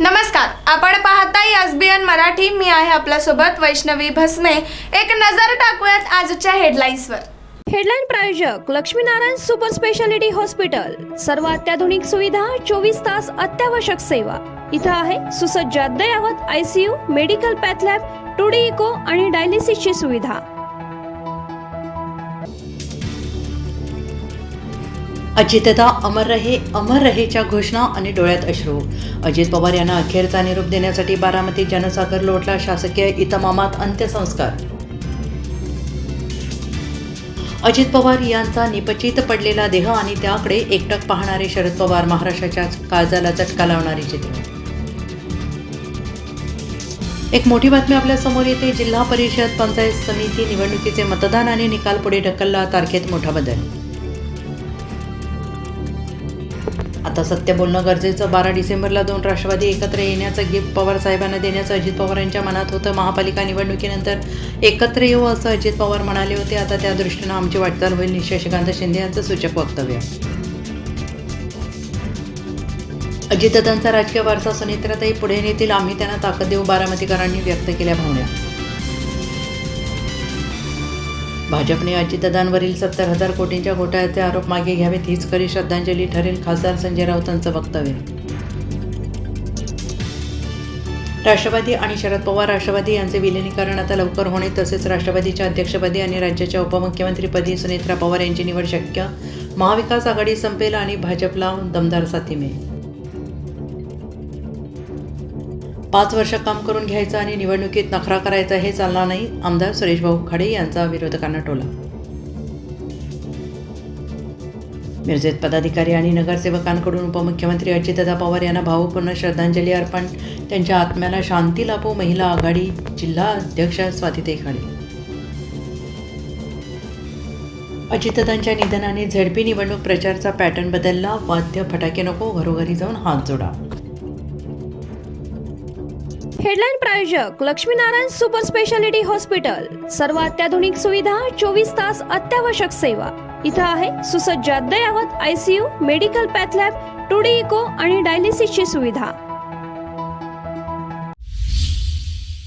नमस्कार, आपण पाहताय एसबीएन मराठी. मी आहे आपल्यासोबत वैष्णवी भस्मे. एक नजर टाकूयात आजच्या हेडलाईन्सवर. हेडलाईन प्रायोजक लक्ष्मीनारायण सुपर स्पेशालिटी हॉस्पिटल. सर्व अत्याधुनिक सुविधा, 24 तास अत्यावश्यक सेवा. इथं आहे सुसज्ज अद्ययावत ICU, medical path lab, 2D echo आणि डायलिसिसची सुविधा. अजितदा अमर रहेच्या घोषणा आणि डोळ्यात अश्रू. अजित पवार यांना अखेरचा निरोप देण्यासाठी बारामती जनसागर लोटला. शासकीय इतमामात अंत्यसंस्कार. अजित पवार यांचा निपचित पडलेला देह आणि त्याकडे एकटक पाहणारे शरद पवार. महाराष्ट्राच्या काळजाला चटका लावणारे चित्र. एक मोठी बातमी आपल्या समोर येते. जिल्हा परिषद पंचायत समिती निवडणुकीचे मतदान आणि निकाल पुढे ढकलला. तारखेत मोठा बदल. आता सत्य बोलणं गरजेचं. 12 डिसेंबरला 2 राष्ट्रवादी एकत्र येण्याचं गिफ्ट पवार साहेबांना देण्याचं अजित पवारांच्या मनात होतं. महापालिका निवडणुकीनंतर एकत्र येऊ असं अजित पवार म्हणाले होते. आता त्या दृष्टीनं आमची वाटचाल होईल. शशिकांत शिंदे यांचं सूचक वक्तव्य. अजितदादांचा राजकीय वारसा सुनेत्राताई पुढे नेतील. आम्ही त्यांना ताकद देऊ. बारामतीकरांनी व्यक्त केल्या भावना. भाजपने अजितदादांवरील 70,000 कोटींच्या घोटाळ्याचे आरोप मागे घ्यावेत. हीच खरी श्रद्धांजली ठरेल. खासदार संजय राऊतांचं वक्तव्य. राष्ट्रवादी आणि शरद पवार राष्ट्रवादी यांचे विलिनीकरण आता लवकर होणे, तसेच राष्ट्रवादीच्या अध्यक्षपदी आणि राज्याच्या उपमुख्यमंत्रीपदी सुनेत्रा पवार यांची निवड शक्य. महाविकास आघाडी संपेल आणि भाजपला दमदार साथी मिळेल. 5 वर्ष काम करून घ्यायचं आणि निवडणुकीत नखरा करायचा हे चालणार नाही. आमदार सुरेश भाऊ खाडे यांचा विरोधकांना टोला. मिरजेत पदाधिकारी आणि नगरसेवकांकडून उपमुख्यमंत्री अजितदादा पवार यांना भावपूर्ण श्रद्धांजली अर्पण. त्यांच्या आत्म्याला शांती लाभो. महिला आघाडी जिल्हा अध्यक्ष स्वातीताई खाडे. अजितदादांच्या निधनाने झडपी निवडणूक प्रचाराचा पॅटर्न बदलला. वाद्य फटाके नको, घरोघरी जाऊन हात जोडा. हेडलाईन प्रायोजक लक्ष्मीनारायण सुपर स्पेशालिटी हॉस्पिटल. सर्व अत्याधुनिक सुविधा, 24 तास अत्यावश्यक सेवा. इथं आहे सुसज्ज अद्ययावत ICU, medical path lab, 2D echo आणि डायलिसिसची सुविधा.